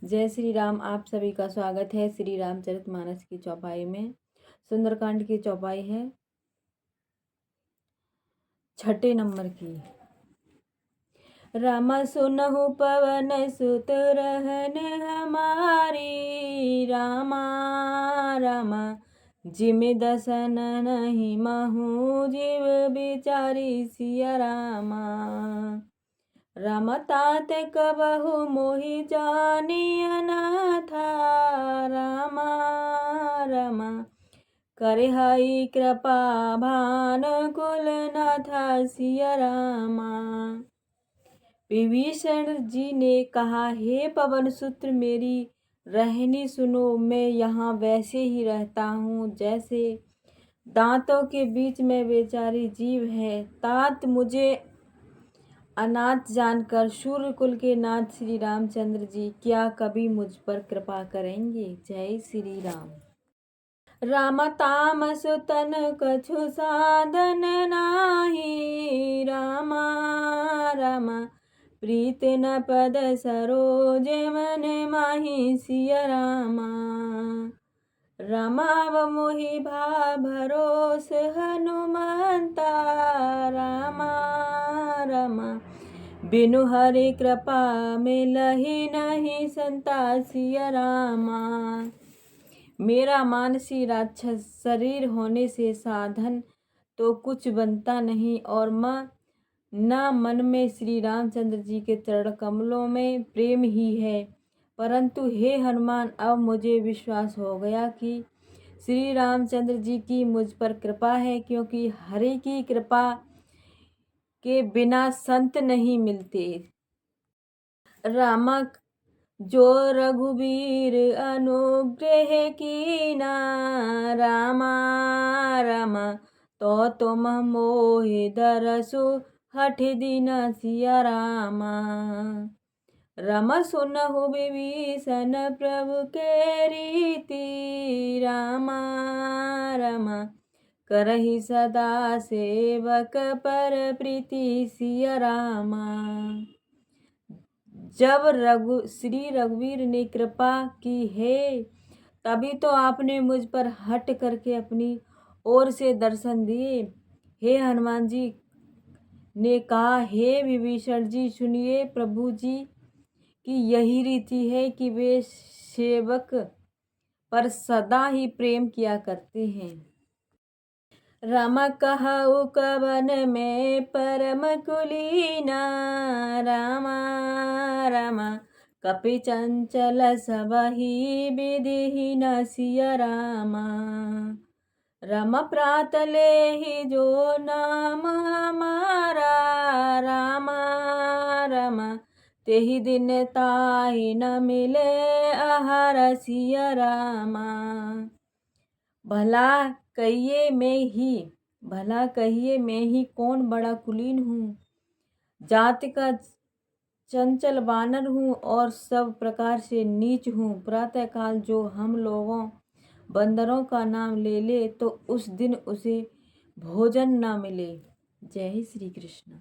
जय श्री राम। आप सभी का स्वागत है श्री रामचरितमानस की चौपाई में। सुंदरकांड की चौपाई है 6 नंबर की। राम सुनहु पवन सुत रहन हमारी, रामा रामा जिमि दसन नहीं महु जीव बिचारी सिया रामा। राम तात कबहु मोहि जानिय नाथा, रामा रामा करे हई कृपा भान कुल नाथा सिया रामा। विभीषण जी ने कहा, हे पवन सूत्र मेरी रहनी सुनो। मैं यहाँ वैसे ही रहता हूँ जैसे दांतों के बीच में बेचारी जीव है। तात मुझे अनाथ जानकर सूर्य कुल के नाथ श्री रामचंद्र जी क्या कभी मुझ पर कृपा करेंगे। जय श्री राम। राम तामस तन कछु साधन नाही, रामा रामा प्रीत न पद सरोज मन माही सिया रामा। रामाव मोहि भा भरोस हनुमंता, रामा रामा बिनु हरि कृपा मिलहि नहीं संता सिया रामा। मेरा मानसी राक्षस शरीर होने से साधन तो कुछ बनता नहीं और मन में श्री रामचंद्र जी के चरण कमलों में प्रेम ही है। परंतु हे हनुमान, अब मुझे विश्वास हो गया कि श्री रामचंद्र जी की मुझ पर कृपा है, क्योंकि हरि की कृपा के बिना संत नहीं मिलते। रामा जो रघुबीर अनुग्रह कीना, रामा रामा तो तुम मोहि दरसु हठ दीना सिया रामा। राम सुनहु विभीषण प्रभु के रीति, रामा रामा करहि सदा सेवक पर प्रीति सिया रामा। जब श्री रघुवीर ने कृपा की है, तभी तो आपने मुझ पर हट करके अपनी ओर से दर्शन दिए। हे हनुमान जी ने कहा, हे विभीषण जी सुनिए, प्रभु जी की यही रीति है कि वे सेवक पर सदा ही प्रेम किया करते हैं। रामा कहु कवन में परम कुलीना, रामा रामा कपि चंचल सबहि विधिहीन सिया रामा। राम प्रात लेहि जो नाम हमारा, रामा रामा तेहि दिन ताहि न मिले आहार सिया रामा। भला कहिए मैं ही कौन बड़ा कुलीन हूँ, जाति का चंचल वानर हूँ और सब प्रकार से नीच हूँ। प्रातःकाल जो हम लोगों बंदरों का नाम ले ले तो उस दिन उसे भोजन न मिले। जय श्री कृष्ण।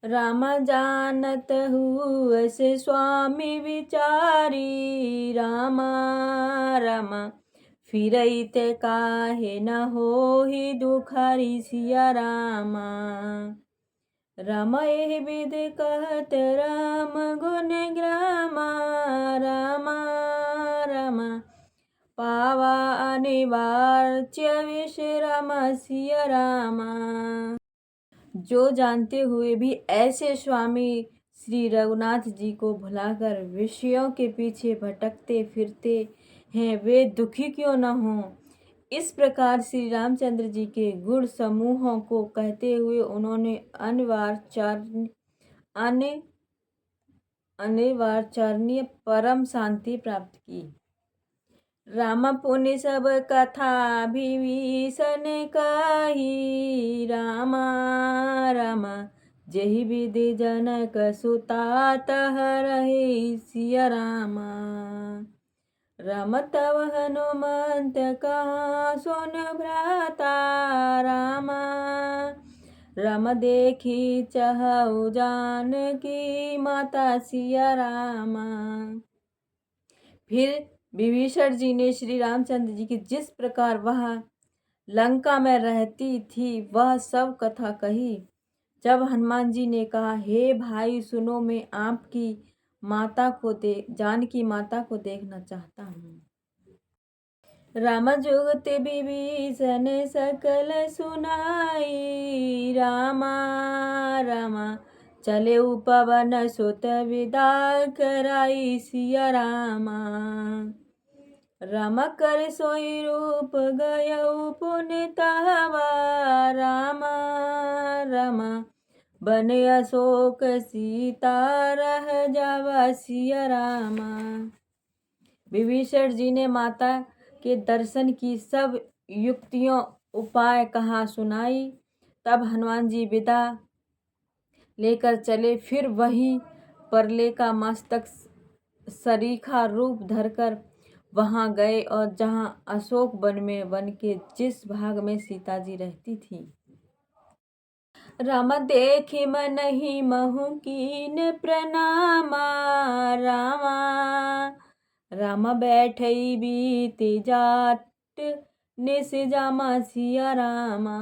राम जानत हुअस स्वामी विचारी, रामा रामा फिरइत काहे न होहि दुखारी सिया रामा। राम एहि विधि कहत राम गुण ग्रामा, रामा रामा पावा अनिवार्य विश्राम सिया रामा। जो जानते हुए भी ऐसे स्वामी श्री रघुनाथ जी को भुलाकर विषयों के पीछे भटकते फिरते हैं, वे दुखी क्यों न हों। इस प्रकार श्री रामचंद्र जी के गुण समूहों को कहते हुए उन्होंने अनिवार्य परम शांति प्राप्त की। राम पुनि सब कथा विभीषण कही, रामा रामा जेहि विधि जनक सुता तह रही सिया रामा। राम तव हनुमंत कहा सुन भ्राता, रामा राम देखी चहु जानकी माता सिया रामा। फिर विभीषण जी ने श्री रामचंद्र जी की जिस प्रकार वह लंका में रहती थी वह सब कथा कही। जब हनुमान जी ने कहा, हे भाई सुनो, मैं आपकी जानकी माता को देखना चाहता हूँ। राम जुगति विभीषण सकल सुनाई, रामा रामा चले पवन सुत विदा कराई, सिया रामा राम कर सोई रूप गयऊ पुन तहवा, रामा रामा बन अशोक सीता रह जावा, सिया रामा। विभीषण जी ने माता के दर्शन की सब युक्तियों उपाय कहा सुनाई। तब हनुमान जी विदा लेकर चले। फिर वही परले का मस्तक सरीखा रूप धरकर वहां गए और जहां अशोक वन के जिस भाग में सीता जी रहती थी। राम देखि मनहि महु कीन प्रणामा, रामा राम बैठई बीति जाट निस जामा, सिया रामा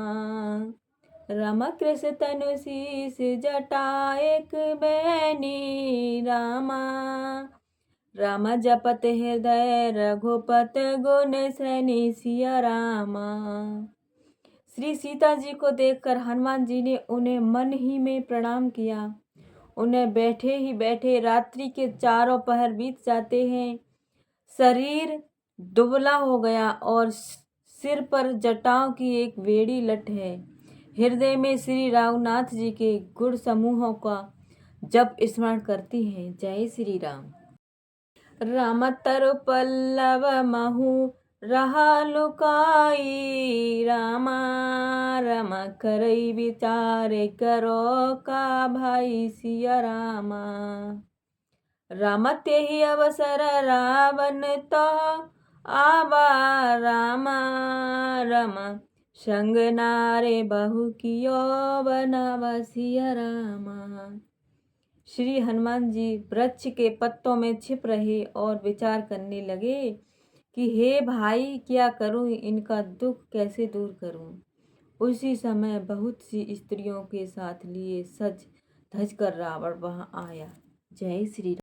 राम कृष तनु शीस जटा एक बैनी, रामा राम जपत हृदय रघुपत गुण सैनी, सिया रामा। श्री सीता जी को देखकर हनुमान जी ने उन्हें मन ही में प्रणाम किया। उन्हें बैठे ही बैठे रात्रि के चारों पहर बीत जाते हैं। शरीर दुबला हो गया और सिर पर जटाओं की एक बेड़ी लट है। हृदय में श्री रघुनाथ जी के गुण समूहों का जप स्मरण करती हैं। जय श्री राम। राम तरु पल्लव महु रहा लुकाई, रामा रामा करई विचार करो का भाई, सिया रामा राम तेहि अवसर रावण तो आवा, रामा रामा संग नारे बहु कियो बनावा, सिया रामा। श्री हनुमान जी वृक्ष के पत्तों में छिप रहे और विचार करने लगे कि हे भाई क्या करूं, इनका दुख कैसे दूर करूं। उसी समय बहुत सी स्त्रियों के साथ लिए सज धज कर रावण वहां आया। जय श्री राम।